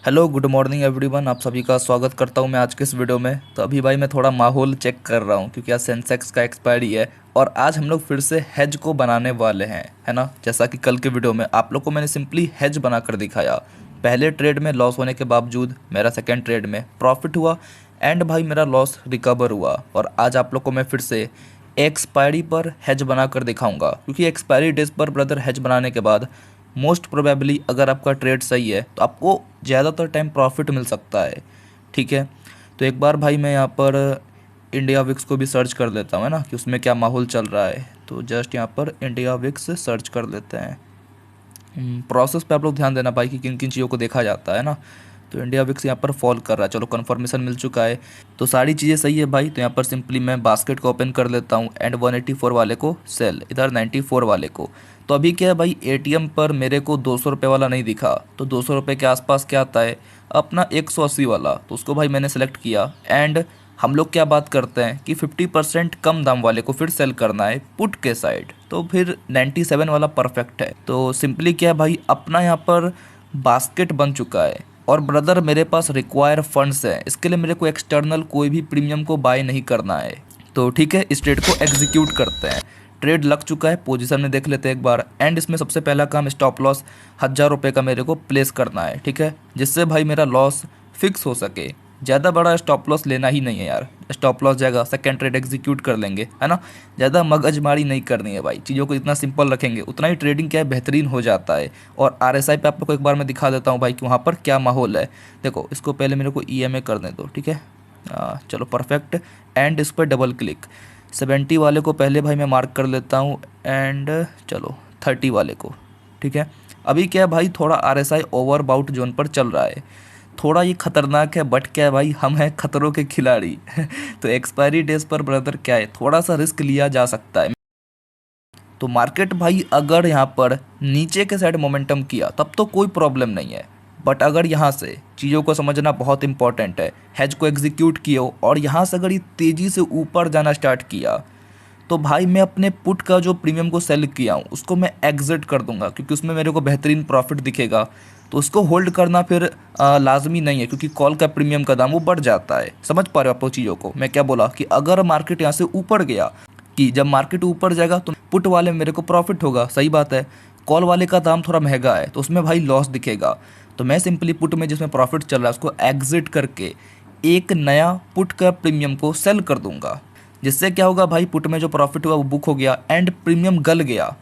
Hello good morning everyone, आप सभी का स्वागत करता हूं मैं आज के इस वीडियो में। तो अभी भाई मैं थोड़ा माहौल चेक कर रहा हूं क्योंकि आज सेंसेक्स का एक्सपायरी है और आज हम लोग फिर से हेज को बनाने वाले हैं, है ना। जैसा कि कल के वीडियो में आप लोग को मैंने सिंपली हेज बनाकर दिखाया। पहले ट्रेड में लॉस होने के बावजूद मेरा सेकेंड ट्रेड में प्रॉफिट हुआ एंड भाई मेरा लॉस रिकवर हुआ। और आज आप लोग को मैं फिर से एक्सपायरी पर हेज बनाकर दिखाऊंगा क्योंकि एक्सपायरी डेज पर ब्रदर हेज बनाने के बाद मोस्ट प्रोबेबली अगर आपका ट्रेड सही है तो आपको ज़्यादातर टाइम प्रॉफिट मिल सकता है। ठीक है, तो एक बार भाई मैं यहाँ पर इंडिया विक्स को भी सर्च कर लेता हूँ, है ना, कि उसमें क्या माहौल चल रहा है। तो जस्ट यहाँ पर इंडिया विक्स सर्च कर लेते हैं। प्रोसेस पे आप लोग ध्यान देना भाई कि किन किन चीज़ों को देखा जाता है ना। तो इंडिया विक्स यहाँ पर फॉल कर रहा है, चलो कन्फर्मेशन मिल चुका है तो सारी चीज़ें सही है भाई। तो यहाँ पर सिंपली मैं बास्केट को ओपन कर लेता हूँ एंड 184 वाले को सेल, इधर 94 वाले को। तो अभी क्या है भाई, एटीएम पर मेरे को 200 रुपये वाला नहीं दिखा, तो 200 रुपये के आसपास क्या आता है अपना 180 वाला, तो उसको भाई मैंने सेलेक्ट किया। एंड हम लोग क्या बात करते हैं कि 50% कम दाम वाले को फिर सेल करना है पुट के साइड, तो फिर 97 वाला परफेक्ट है। तो सिंपली क्या है भाई, अपना यहाँ पर बास्केट बन चुका है और ब्रदर मेरे पास रिक्वायर फंड्स हैं, इसके लिए मेरे को एक्सटर्नल कोई भी प्रीमियम को बाय नहीं करना है। तो ठीक है, इस ट्रेड को एग्जीक्यूट करते हैं। ट्रेड लग चुका है, पोजीशन में देख लेते हैं एक बार। एंड इसमें सबसे पहला काम स्टॉप लॉस 1000 रुपये का मेरे को प्लेस करना है, ठीक है, जिससे भाई मेरा लॉस फिक्स हो सके। ज़्यादा बड़ा स्टॉप लॉस लेना ही नहीं है यार, स्टॉप लॉस जाएगा सेकेंड ट्रेड एग्जीक्यूट कर लेंगे, है ना। ज़्यादा मगजमारी नहीं करनी है भाई, चीज़ों को इतना सिंपल रखेंगे उतना ही ट्रेडिंग क्या है बेहतरीन हो जाता है। और आरएसआई पे आप लोग को एक बार मैं दिखा देता हूँ भाई कि वहाँ पर क्या माहौल है। देखो इसको पहले मेरे को ईएमए करने दो, ठीक है। चलो परफेक्ट। एंड इस पर डबल क्लिक 70 वाले को पहले भाई मैं मार्क कर लेता हूँ एंड चलो 30 वाले को, ठीक है। अभी क्या है भाई, थोड़ा आरएसआई ओवर बाउट जोन पर चल रहा है, थोड़ा ये खतरनाक है, बट क्या है भाई, हम हैं खतरों के खिलाड़ी तो एक्सपायरी डेज पर ब्रदर क्या है, थोड़ा सा रिस्क लिया जा सकता है। तो मार्केट भाई अगर यहाँ पर नीचे के साइड मोमेंटम किया तब तो कोई प्रॉब्लम नहीं है, बट अगर यहाँ से चीज़ों को समझना बहुत इंपॉर्टेंट है, हेज को एग्जीक्यूट किया और यहाँ से अगर ये तेज़ी से ऊपर जाना स्टार्ट किया तो भाई मैं अपने पुट का जो प्रीमियम को सेल किया हूँ उसको मैं एग्जिट कर दूंगा क्योंकि उसमें मेरे को बेहतरीन प्रॉफिट दिखेगा। तो उसको होल्ड करना फिर लाजमी नहीं है क्योंकि कॉल का प्रीमियम का दाम वो बढ़ जाता है। समझ पा रहे हो आप चीज़ों को, मैं क्या बोला कि अगर मार्केट यहाँ से ऊपर गया, कि जब मार्केट ऊपर जाएगा तो पुट वाले में मेरे को प्रॉफिट होगा, सही बात है। कॉल वाले का दाम थोड़ा महंगा है तो उसमें भाई लॉस दिखेगा। तो मैं सिंपली पुट में जिसमें प्रॉफिट चल रहा है उसको एग्जिट करके एक नया पुट का प्रीमियम को सेल कर दूंगा, जिससे क्या होगा भाई, पुट में जो प्रॉफिट हुआ वो बुक हो गया एंड प्रीमियम गल गया।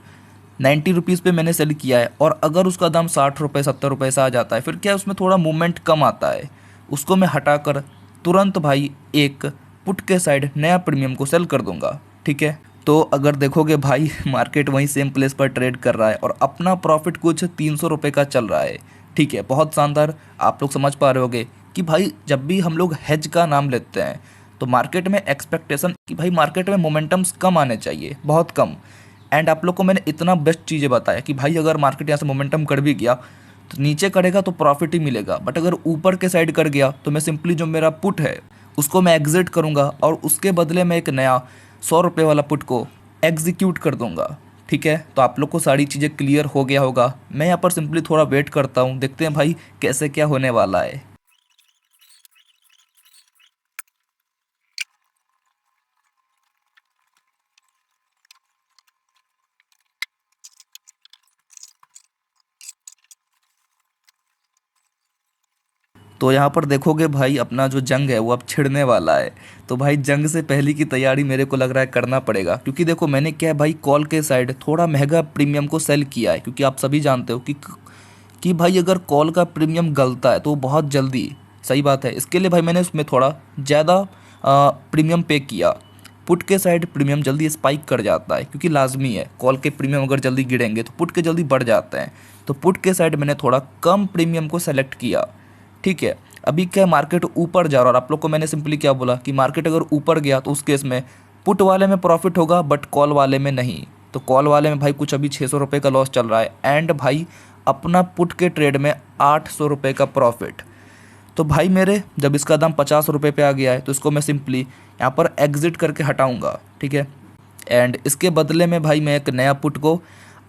90 रुपीज़ पे मैंने सेल किया है और अगर उसका दाम 60 रुपये 70 रुपये से आ जाता है फिर क्या उसमें थोड़ा मूवमेंट कम आता है, उसको मैं हटाकर तुरंत भाई एक पुट के साइड नया प्रीमियम को सेल कर दूंगा, ठीक है। तो अगर देखोगे भाई मार्केट वहीं सेम प्लेस पर ट्रेड कर रहा है और अपना प्रॉफिट कुछ 300 रुपये का चल रहा है, ठीक है, बहुत शानदार। आप लोग समझ पा रहे होगे कि भाई जब भी हम लोग हेज का नाम लेते हैं तो मार्केट में एक्सपेक्टेशन कि भाई मार्केट में मोमेंटम्स कम आने चाहिए, बहुत कम। एंड आप लोग को मैंने इतना बेस्ट चीज़ें बताया कि भाई अगर मार्केट यहाँ से मोमेंटम कर भी गया तो नीचे करेगा तो प्रॉफिट ही मिलेगा, बट अगर ऊपर के साइड कर गया तो मैं सिंपली जो मेरा पुट है उसको मैं एग्जिट करूँगा और उसके बदले में एक नया 100 रुपये वाला पुट को एग्जीक्यूट कर दूंगा, ठीक है। तो आप लोग को सारी चीज़ें क्लियर हो गया होगा। मैं यहाँ पर सिंपली थोड़ा वेट करता हूँ, देखते हैं भाई कैसे क्या होने वाला है। तो यहाँ पर देखोगे भाई अपना जो जंग है वो अब छिड़ने वाला है। तो भाई जंग से पहले की तैयारी मेरे को लग रहा है करना पड़ेगा क्योंकि देखो मैंने क्या है भाई, कॉल के साइड थोड़ा महंगा प्रीमियम को सेल किया है क्योंकि आप सभी जानते हो कि भाई अगर कॉल का प्रीमियम गलता है तो बहुत जल्दी, सही बात है, इसके लिए भाई मैंने उसमें थोड़ा ज़्यादा प्रीमियम पे किया। पुट के साइड प्रीमियम जल्दी स्पाइक कर जाता है क्योंकि लाजमी है, कॉल के प्रीमियम अगर जल्दी गिरेंगे तो पुट के जल्दी बढ़ जाते हैं। तो पुट के साइड मैंने थोड़ा कम प्रीमियम को सेलेक्ट किया, ठीक है। अभी क्या मार्केट ऊपर जा रहा है और आप लोग को मैंने सिंपली क्या बोला कि मार्केट अगर ऊपर गया तो उस केस में पुट वाले में प्रॉफिट होगा बट कॉल वाले में नहीं। तो कॉल वाले में भाई कुछ अभी 600 रुपये का लॉस चल रहा है एंड भाई अपना पुट के ट्रेड में 800 रुपये का प्रॉफिट। तो भाई मेरे जब इसका दाम 50 रुपये पे आ गया है तो इसको मैं सिंपली यहाँ पर एग्जिट करके हटाऊँगा, ठीक है। एंड इसके बदले में भाई मैं एक नया पुट को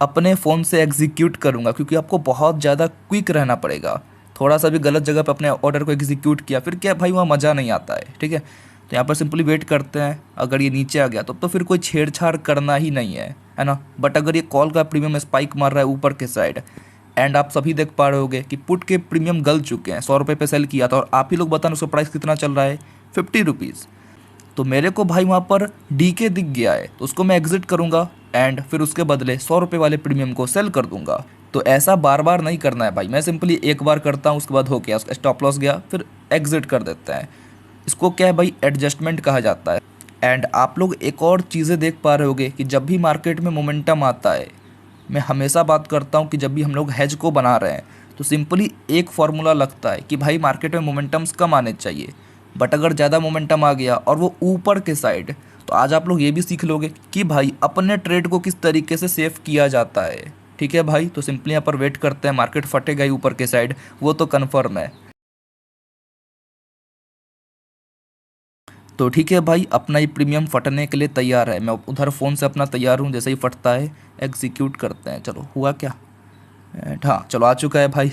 अपने फ़ोन से एग्जीक्यूट करूँगा क्योंकि आपको बहुत ज़्यादा क्विक रहना पड़ेगा, थोड़ा सा भी गलत जगह पे अपने ऑर्डर को एग्जीक्यूट किया, फिर क्या भाई वहाँ मज़ा नहीं आता है। ठीक है, तो यहाँ पर सिंपली वेट करते हैं। अगर ये नीचे आ गया तो फिर कोई छेड़छाड़ करना ही नहीं है ना। बट अगर ये कॉल का प्रीमियम स्पाइक मार रहा है ऊपर के साइड, एंड आप सभी देख पा रहे होगे कि पुट के प्रीमियम गल चुके हैं। 100 रुपये पे सेल किया था और आप ही लोग बताना उसका प्राइस कितना चल रहा है, 50 रुपीज़। तो मेरे को भाई वहाँ पर डीके दिख गया है, तो उसको मैं एग्जिट करूँगा एंड फिर उसके बदले 100 रुपये वाले प्रीमियम को सेल कर दूंगा। तो ऐसा बार बार नहीं करना है भाई, मैं सिंपली एक बार करता हूँ, उसके बाद हो गया, स्टॉप लॉस गया, फिर एग्जिट कर देते हैं। इसको क्या है भाई, एडजस्टमेंट कहा जाता है। एंड आप लोग एक और चीज़ें देख पा रहे होगे कि जब भी मार्केट में मोमेंटम आता है, मैं हमेशा बात करता हूँ कि जब भी हम लोग हेज को बना रहे हैं तो सिंपली एक फार्मूला लगता है कि भाई मार्केट में मोमेंटम्स कम आने चाहिए। बट अगर ज़्यादा मोमेंटम आ गया और वो ऊपर के साइड, तो आज आप लोग ये भी सीख लोगे कि भाई अपने ट्रेड को किस तरीके से सेव किया जाता है। ठीक है भाई, तो सिंपली यहाँ पर वेट करते हैं, मार्केट फटेगा ही ऊपर के साइड, वो तो कन्फर्म है। तो ठीक है भाई, अपना ये प्रीमियम फटने के लिए तैयार है। मैं उधर फ़ोन से अपना तैयार हूँ, जैसे ही फटता है एग्जीक्यूट करते हैं। चलो हुआ क्या, हाँ चलो आ चुका है भाई।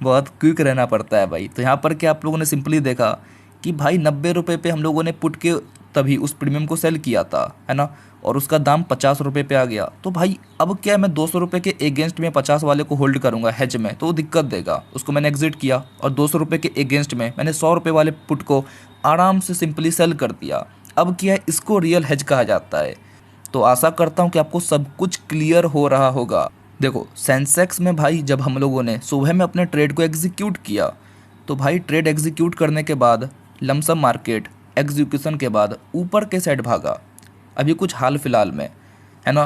बहुत क्विक रहना पड़ता है भाई। तो यहाँ पर क्या आप लोगों ने सिंपली देखा कि भाई 90 रुपये पे हम लोगों ने पुट के तभी उस प्रीमियम को सेल किया था, है ना, और उसका दाम 50 रुपये पे आ गया। तो भाई अब क्या है, मैं 200 रुपये के अगेंस्ट में 50 वाले को होल्ड करूँगा हेज में, तो वो दिक्कत देगा। उसको मैंने एग्जिट किया और 200 रुपये के अगेंस्ट में मैंने 100 रुपये वाले पुट को आराम से सिंपली सेल कर दिया। अब क्या है, इसको रियल हेज कहा जाता है। तो आशा करता हूँ कि आपको सब कुछ क्लियर हो रहा होगा। देखो सेंसेक्स में भाई जब हम लोगों ने सुबह में अपने ट्रेड को एग्जीक्यूट किया, तो भाई ट्रेड एग्जीक्यूट करने के बाद लमसम मार्केट एग्जीक्यूशन के बाद ऊपर के साइड भागा, अभी कुछ हाल फिलहाल में, है ना।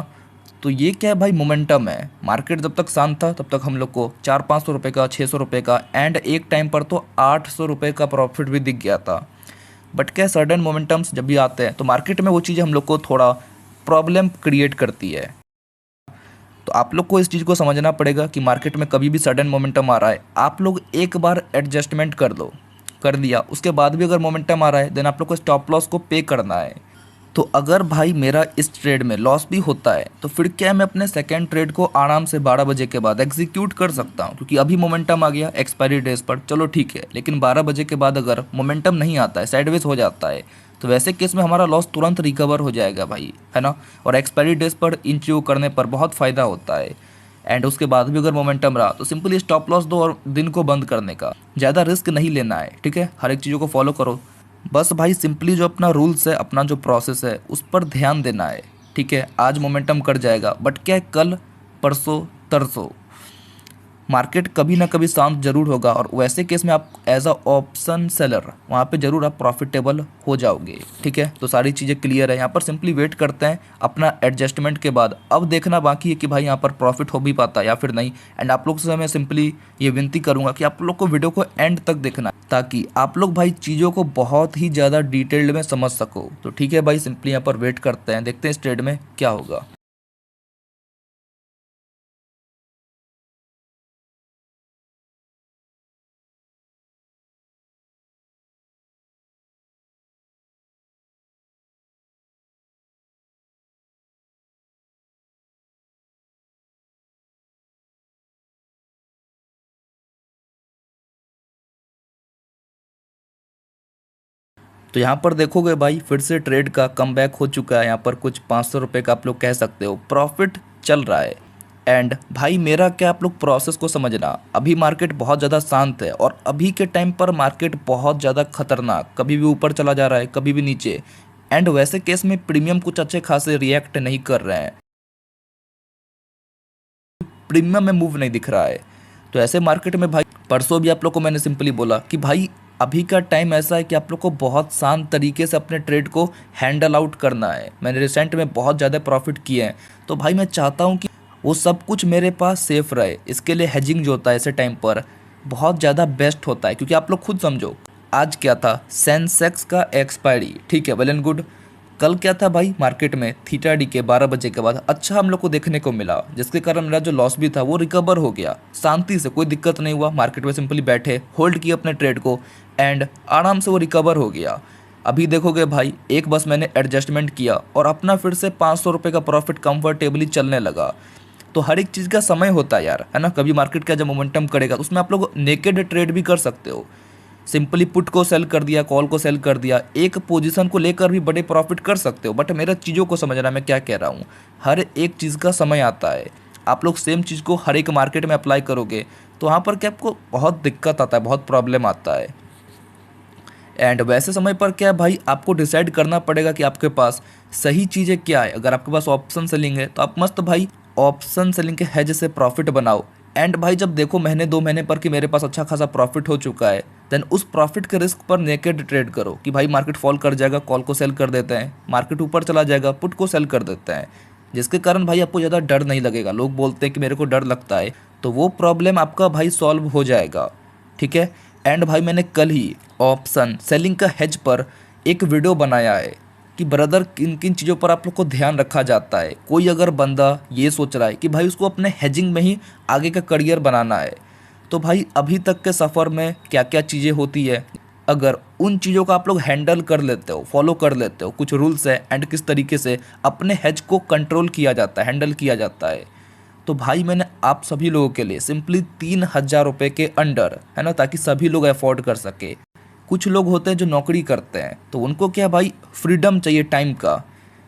तो ये क्या है भाई, मोमेंटम है। मार्केट जब तक शांत था तब तक हम लोग को 400-500 रुपये का, 600 रुपये का, एंड एक टाइम पर तो 800 रुपये का प्रॉफिट भी दिख गया था। बट क्या सडन मोमेंटम्स जब भी आते हैं तो मार्केट में वो चीज़ें हम लोग को थोड़ा प्रॉब्लम क्रिएट करती है। तो आप लोग को इस चीज़ को समझना पड़ेगा कि मार्केट में कभी भी सडन मोमेंटम आ रहा है, आप लोग एक बार एडजस्टमेंट कर लो, कर दिया, उसके बाद भी अगर मोमेंटम आ रहा है देन आप लोग को स्टॉप लॉस को पे करना है। तो अगर भाई मेरा इस ट्रेड में लॉस भी होता है तो फिर क्या मैं अपने सेकंड ट्रेड को आराम से 12 बजे के बाद एग्जीक्यूट कर सकता हूँ, क्योंकि अभी मोमेंटम आ गया एक्सपायरी डेज पर, चलो ठीक है। लेकिन 12 बजे के बाद अगर मोमेंटम नहीं आता है, साइडवेज हो जाता है, तो वैसे केस में हमारा लॉस तुरंत रिकवर हो जाएगा भाई, है ना। और एक्सपायरी डेज पर इन चीज़ों करने पर बहुत फ़ायदा होता है। एंड उसके बाद भी अगर मोमेंटम रहा तो सिंपली स्टॉप लॉस दो और दिन को बंद करने का, ज़्यादा रिस्क नहीं लेना है। ठीक है, हर एक चीज़ों को फॉलो करो, बस भाई सिंपली जो अपना रूल्स है, अपना जो प्रोसेस है उस पर ध्यान देना है। ठीक है, आज मोमेंटम कर जाएगा, बट क्या है, कल परसों तरसों मार्केट कभी ना कभी शांत जरूर होगा, और वैसे केस में आप एज अ ऑप्शन सेलर वहाँ पे जरूर आप प्रॉफिटेबल हो जाओगे। ठीक है, तो सारी चीज़ें क्लियर है। यहाँ पर सिंपली वेट करते हैं अपना एडजस्टमेंट के बाद। अब देखना बाकी है कि भाई यहाँ पर प्रॉफिट हो भी पाता है या फिर नहीं। एंड आप लोग से मैं सिंपली ये विनती करूँगा कि आप लोग को वीडियो को एंड तक देखना है, ताकि आप लोग भाई चीज़ों को बहुत ही ज़्यादा डिटेल्ड में समझ सको। तो ठीक है भाई, सिंपली यहाँ पर वेट करते हैं, देखते हैं इस ट्रेड में क्या होगा। तो यहाँ पर देखोगे भाई फिर से ट्रेड का कमबैक हो चुका है। यहाँ पर कुछ 500 रुपये का आप लोग कह सकते हो प्रॉफिट चल रहा है। एंड भाई मेरा क्या, आप लोग प्रोसेस को समझना, अभी मार्केट बहुत ज़्यादा शांत है और अभी के टाइम पर मार्केट बहुत ज़्यादा खतरनाक, कभी भी ऊपर चला जा रहा है, कभी भी नीचे। एंड वैसे केस में प्रीमियम कुछ अच्छे खासे रिएक्ट नहीं कर रहे हैं, प्रीमियम में मूव नहीं दिख रहा है। तो ऐसे मार्केट में भाई परसों भी आप लोग को मैंने सिंपली बोला कि भाई अभी का टाइम ऐसा है कि आप लोग को बहुत शांत तरीके से अपने ट्रेड को हैंडल आउट करना है। मैंने रिसेंट में बहुत ज़्यादा प्रॉफिट किए हैं, तो भाई मैं चाहता हूँ कि वो सब कुछ मेरे पास सेफ रहे। इसके लिए हेजिंग जो होता है ऐसे टाइम पर बहुत ज़्यादा बेस्ट होता है, क्योंकि आप लोग खुद समझो आज क्या था, सेंसेक्स का एक्सपायरी, ठीक है, वेल एंड गुड। कल क्या था भाई, मार्केट में थीटा डी के 12 बजे के बाद अच्छा हम लोग को देखने को मिला, जिसके कारण मेरा जो लॉस भी था वो रिकवर हो गया शांति से, कोई दिक्कत नहीं हुआ। मार्केट में सिंपली बैठे, होल्ड किए अपने ट्रेड को, एंड आराम से वो रिकवर हो गया। अभी देखोगे भाई एक बस मैंने एडजस्टमेंट किया और अपना फिर से 500 रुपये का प्रॉफिट कंफर्टेबली चलने लगा। तो हर एक चीज़ का समय होता है यार, है ना। कभी मार्केट का जब मोमेंटम करेगा तो उसमें आप लोग नेकेड ट्रेड भी कर सकते हो। सिंपली पुट को सेल कर दिया, कॉल को सेल कर दिया, एक पोजीशन को लेकर भी बड़े प्रॉफिट कर सकते हो। बट मेरा चीज़ों को समझना, मैं क्या कह रहा हूँ, हर एक चीज़ का समय आता है। आप लोग सेम चीज़ को हर एक मार्केट में अप्लाई करोगे तो वहाँ पर क्या आपको बहुत दिक्कत आता है, बहुत प्रॉब्लम आता है। एंड वैसे समय पर क्या है भाई, आपको डिसाइड करना पड़ेगा कि आपके पास सही चीज़ें क्या है। अगर आपके पास ऑप्शन सेलिंग है तो आप मस्त भाई ऑप्शन सेलिंग के हेज से प्रॉफिट बनाओ। एंड भाई जब देखो महीने 2 महीने पर कि मेरे पास अच्छा खासा प्रॉफिट हो चुका है, देन उस प्रॉफिट के रिस्क पर नेकेड ट्रेड करो कि भाई मार्केट फॉल कर जाएगा, कॉल को सेल कर देते हैं, मार्केट ऊपर चला जाएगा, पुट को सेल कर देते हैं, जिसके कारण भाई आपको ज़्यादा डर नहीं लगेगा। लोग बोलते हैं कि मेरे को डर लगता है, तो वो प्रॉब्लम आपका भाई सॉल्व हो जाएगा, ठीक है। एंड भाई मैंने कल ही ऑप्शन सेलिंग का हेज पर एक वीडियो बनाया है कि ब्रदर किन किन चीज़ों पर आप लोग को ध्यान रखा जाता है। कोई अगर बंदा ये सोच रहा है कि भाई उसको अपने हेजिंग में ही आगे का करियर बनाना है, तो भाई अभी तक के सफ़र में क्या क्या चीज़ें होती है, अगर उन चीज़ों का आप लोग हैंडल कर लेते हो, फॉलो कर लेते हो, कुछ रूल्स है एंड किस तरीके से अपने हेज को कंट्रोल किया जाता है, हैंडल किया जाता है, तो भाई मैंने आप सभी लोगों के लिए सिंपली 3,000 रुपये के अंडर, है ना, ताकि सभी लोग अफोर्ड कर सके। कुछ लोग होते हैं जो नौकरी करते हैं, तो उनको क्या भाई फ्रीडम चाहिए टाइम का,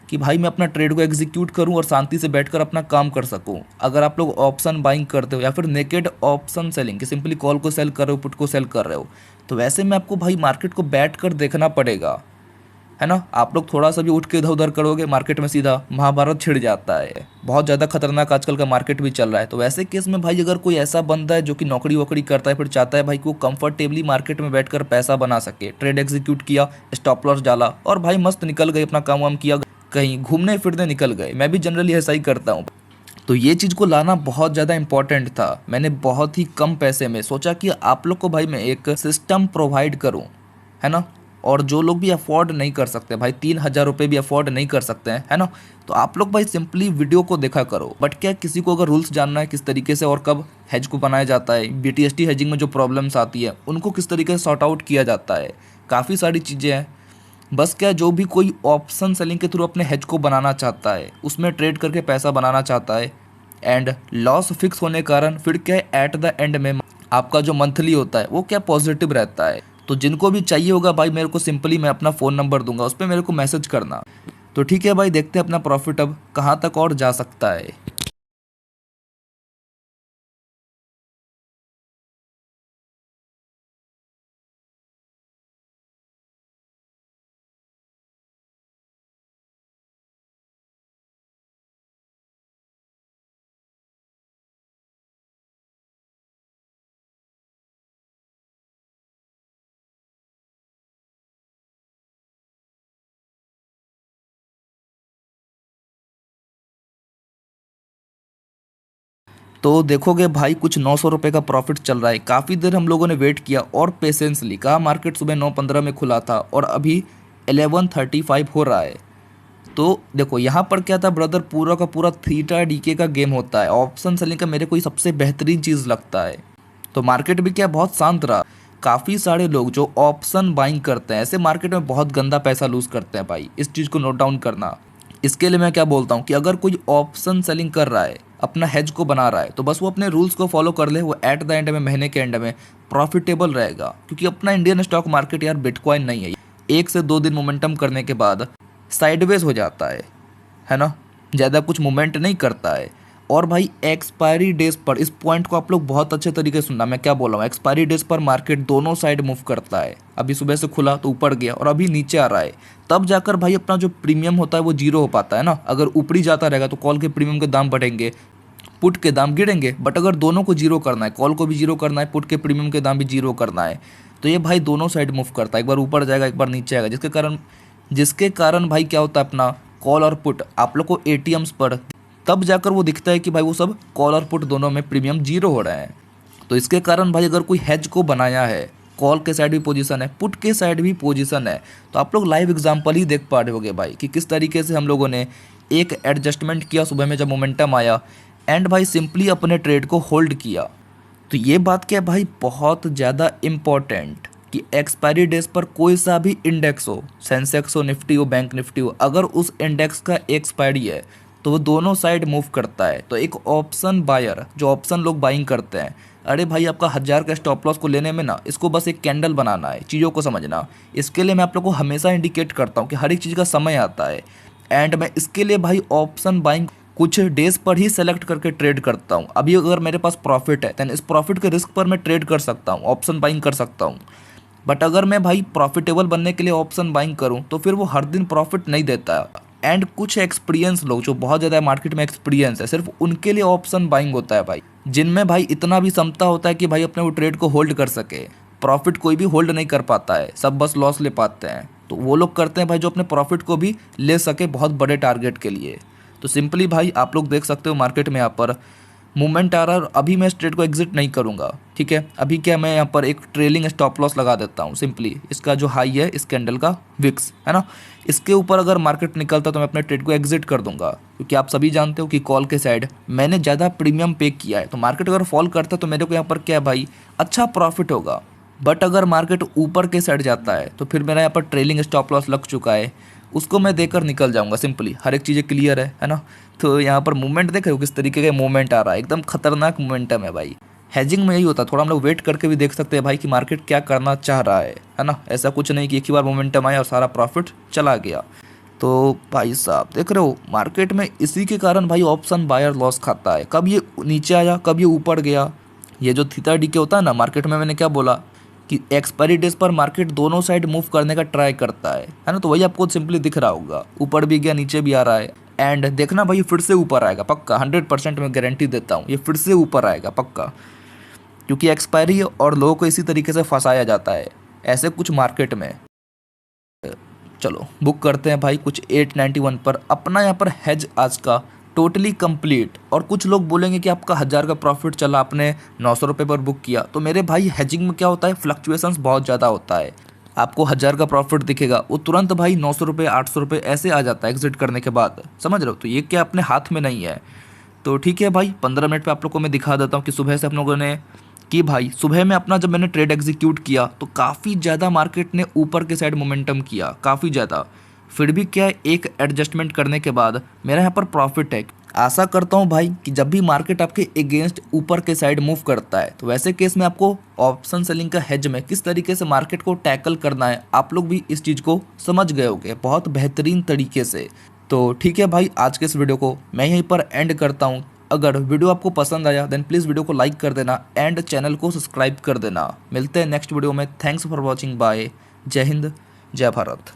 कि भाई मैं अपना ट्रेड को एग्जीक्यूट करूं और शांति से बैठकर अपना काम कर सकूं। अगर आप लोग ऑप्शन बाइंग करते हो या फिर नेकेड ऑप्शन सेलिंग कि सिंपली कॉल को सेल कर रहे हो, पुट को सेल कर रहे हो, तो वैसे में आपको भाई मार्केट को बैठ कर देखना पड़ेगा, है ना। आप लोग थोड़ा सा भी उठ के इधर उधर करोगे मार्केट में सीधा महाभारत छिड़ जाता है। बहुत ज़्यादा खतरनाक आजकल का मार्केट भी चल रहा है। तो वैसे केस में भाई अगर कोई ऐसा बंदा है जो कि नौकरी वोकरी करता है, फिर चाहता है भाई कि वो कंफर्टेबली मार्केट में बैठकर पैसा बना सके, ट्रेड एग्जीक्यूट किया, स्टॉप लॉस डाला और भाई मस्त निकल गए, अपना काम वाम किया, कहीं घूमने फिरने निकल गए। मैं भी जनरली ऐसा ही करता हूँ। तो ये चीज़ को लाना बहुत ज़्यादा इंपॉर्टेंट था। मैंने बहुत ही कम पैसे में सोचा कि आप लोग को भाई मैं एक सिस्टम प्रोवाइड करूँ, है ना। और जो लोग भी अफोर्ड नहीं कर सकते भाई, 3,000 रुपये भी अफोर्ड नहीं कर सकते हैं, है ना, तो आप लोग भाई सिंपली वीडियो को देखा करो। बट क्या किसी को अगर रूल्स जानना है किस तरीके से और कब हेज को बनाया जाता है, BTST हेजिंग में जो प्रॉब्लम्स आती है उनको किस तरीके से सॉर्ट आउट किया जाता है, काफ़ी सारी चीज़ें हैं। बस क्या जो भी कोई ऑप्शन सेलिंग के थ्रू अपने हेज को बनाना चाहता है, उसमें ट्रेड करके पैसा बनाना चाहता है, एंड लॉस फिक्स होने के कारण फिर क्या एट द एंड में आपका जो मंथली होता है वो क्या पॉजिटिव रहता है। तो जिनको भी चाहिए होगा भाई, मेरे को सिंपली मैं अपना फ़ोन नंबर दूंगा, उस पर मेरे को मैसेज करना। तो ठीक है भाई, देखते हैं अपना प्रॉफिट अब कहाँ तक और जा सकता है। तो देखोगे भाई कुछ 900 रुपये का प्रॉफिट चल रहा है। काफ़ी देर हम लोगों ने वेट किया और पेशेंसली, कहा मार्केट सुबह 9:15 में खुला था और अभी 11:35 हो रहा है। तो देखो यहाँ पर क्या था ब्रदर, पूरा का पूरा थीटा डीके का गेम होता है। ऑप्शन सेलिंग का मेरे को ये सबसे बेहतरीन चीज़ लगता है। तो मार्केट भी क्या बहुत शांत रहा। काफ़ी सारे लोग जो ऑप्शन बाइंग करते हैं ऐसे मार्केट में बहुत गंदा पैसा लूज़ करते हैं भाई, इस चीज़ को नोट डाउन करना। इसके लिए मैं क्या बोलता हूँ कि अगर कोई ऑप्शन सेलिंग कर रहा है, अपना हेज को बना रहा है, तो बस वो अपने रूल्स को फॉलो कर ले, वो एट द एंड में, महीने के एंड में प्रॉफिटेबल रहेगा। क्योंकि अपना इंडियन स्टॉक मार्केट यार बिटकॉइन नहीं है, 1 से 2 दिन मोमेंटम करने के बाद साइडवेज हो जाता है ना, ज़्यादा कुछ मूवमेंट नहीं करता है। और भाई एक्सपायरी डेज पर, इस पॉइंट को आप लोग बहुत अच्छे तरीके से सुनना, मैं क्या बोल रहा हूँ, एक्सपायरी डेज पर मार्केट दोनों साइड मूव करता है। अभी सुबह से खुला तो ऊपर गया और अभी नीचे आ रहा है, तब जाकर भाई अपना जो प्रीमियम होता है वो जीरो हो पाता है ना। अगर ऊपरी जाता रहेगा तो कॉल के प्रीमियम के दाम बढ़ेंगे, पुट के दाम गिरेंगे। बट अगर दोनों को जीरो करना है, कॉल को भी जीरो करना है, पुट के प्रीमियम के दाम भी जीरो करना है, तो ये भाई दोनों साइड मूव करता है, एक बार ऊपर जाएगा एक बार नीचे आएगा, जिसके कारण भाई क्या होता है, अपना कॉल और पुट आप लोग को एटीएम्स पर तब जाकर वो दिखता है कि भाई वो सब कॉल और पुट दोनों में प्रीमियम जीरो हो रहे हैं। तो इसके कारण भाई अगर कोई हेज को बनाया है, कॉल के साइड भी पोजीशन है, पुट के साइड भी पोजीशन है, तो आप लोग लाइव एग्जांपल ही देख पा रहे होगे भाई कि किस तरीके से हम लोगों ने एक एडजस्टमेंट किया सुबह में जब मोमेंटम आया, एंड भाई सिंपली अपने ट्रेड को होल्ड किया। तो ये बात क्या है भाई, बहुत ज़्यादा इम्पॉर्टेंट कि एक्सपायरी डेज पर कोई सा भी इंडेक्स हो, सेंसेक्स हो, निफ्टी हो, बैंक निफ्टी हो, अगर उस इंडेक्स का एक्सपायरी है तो वो दोनों साइड मूव करता है। तो एक ऑप्शन बायर जो ऑप्शन लोग बाइंग करते हैं, अरे भाई आपका 1000 का स्टॉप लॉस को लेने में ना इसको बस एक कैंडल बनाना है, चीज़ों को समझना। इसके लिए मैं आप लोग को हमेशा इंडिकेट करता हूँ कि हर एक चीज़ का समय आता है। एंड मैं इसके लिए भाई ऑप्शन बाइंग कुछ डेज पर ही सेलेक्ट करके ट्रेड करता हूँ। अभी अगर मेरे पास प्रॉफिट है देन इस प्रॉफिट के रिस्क पर मैं ट्रेड कर सकता हूँ, ऑप्शन बाइंग कर सकता हूँ। बट अगर मैं भाई प्रॉफिटेबल बनने के लिए ऑप्शन बाइंग करूँ तो फिर वो हर दिन प्रॉफिट नहीं देता। एंड कुछ एक्सपीरियंस लोग जो बहुत ज़्यादा मार्केट में एक्सपीरियंस है, सिर्फ उनके लिए ऑप्शन बाइंग होता है भाई, जिनमें भाई इतना भी क्षमता होता है कि भाई अपने वो ट्रेड को होल्ड कर सके। प्रॉफिट कोई भी होल्ड नहीं कर पाता है, सब बस लॉस ले पाते हैं। तो वो लोग करते हैं भाई जो अपने प्रॉफिट को भी ले सके बहुत बड़े टारगेट के लिए। तो सिंपली भाई आप लोग देख सकते हो मार्केट में यहाँ पर मूवमेंट आ रहा है और अभी मैं इस ट्रेड को एग्जिट नहीं करूँगा, ठीक है। अभी क्या मैं यहाँ पर एक ट्रेलिंग स्टॉप लॉस लगा देता हूँ सिंपली। इसका जो हाई है इस कैंडल का विक्स है ना, इसके ऊपर अगर मार्केट निकलता तो मैं अपने ट्रेड को एग्जिट कर दूंगा, क्योंकि आप सभी जानते हो कि कॉल के साइड मैंने ज़्यादा प्रीमियम पे किया है। तो मार्केट अगर फॉल करता है तो मेरे को यहाँ पर क्या है भाई, अच्छा प्रॉफिट होगा। बट अगर मार्केट ऊपर के साइड जाता है तो फिर मेरा यहाँ पर ट्रेलिंग स्टॉप लॉस लग चुका है, उसको मैं देकर निकल जाऊंगा सिंपली। हर एक चीज़ें क्लियर है ना। तो यहाँ पर मूवमेंट देख रहे हो किस तरीके का मूवमेंट आ रहा है, एकदम खतरनाक मूवमेंटम है भाई। हेजिंग में यही होता है, थोड़ा हम लोग वेट करके भी देख सकते हैं भाई कि मार्केट क्या करना चाह रहा है ना। ऐसा कुछ नहीं कि एक ही बार मोमेंटम आया और सारा प्रॉफिट चला गया। तो भाई साहब देख रहे हो मार्केट में इसी के कारण भाई ऑप्शन बायर लॉस खाता है। कब ये नीचे आया कब ये ऊपर गया। ये जो थीटा डी के होता है ना मार्केट में, मैंने क्या बोला कि एक्सपायरी डेज पर मार्केट दोनों साइड मूव करने का ट्राई करता है ना। तो वही आपको सिंपली दिख रहा होगा, ऊपर भी गया नीचे भी आ रहा है। एंड देखना भाई फिर से ऊपर आएगा पक्का, 100% मैं गारंटी देता हूँ ये फिर से ऊपर आएगा पक्का, क्योंकि एक्सपायरी और लोगों को इसी तरीके से फंसाया जाता है ऐसे कुछ मार्केट में। चलो बुक करते हैं भाई कुछ 891 पर अपना यहाँ पर हेज आज का टोटली कंप्लीट। और कुछ लोग बोलेंगे कि आपका 1000 का प्रॉफिट चला, आपने 900 रुपये पर बुक किया। तो मेरे भाई हेजिंग में क्या होता है, फ्लक्चुएशंस बहुत ज़्यादा होता है। आपको 1000 का प्रॉफिट दिखेगा वो तुरंत भाई 900 रुपये 800 रुपये ऐसे आ जाता है एग्जिट करने के बाद, समझ रहे हो। तो ये क्या अपने हाथ में नहीं है। तो ठीक है भाई 15 मिनट पे आप लोग को मैं दिखा देता हूँ कि सुबह से आप लोगों ने कि भाई सुबह में अपना जब मैंने ट्रेड एग्जीक्यूट किया तो काफ़ी ज़्यादा मार्केट ने ऊपर के साइड मोमेंटम किया, काफ़ी ज़्यादा। फिर भी क्या है, एक एडजस्टमेंट करने के बाद मेरा यहाँ पर प्रॉफिट है। आशा करता हूँ भाई कि जब भी मार्केट आपके अगेंस्ट ऊपर के साइड मूव करता है तो वैसे केस में आपको ऑप्शन सेलिंग का हेज में किस तरीके से मार्केट को टैकल करना है आप लोग भी इस चीज़ को समझ गए होंगे बहुत बेहतरीन तरीके से। तो ठीक है भाई आज के इस वीडियो को मैं यहीं पर एंड करता हूँ। अगर वीडियो आपको पसंद आया देन प्लीज़ वीडियो को लाइक कर देना एंड चैनल को सब्सक्राइब कर देना। मिलते हैं नेक्स्ट वीडियो में। थैंक्स फॉर वॉचिंग, बाय, जय हिंद, जय भारत।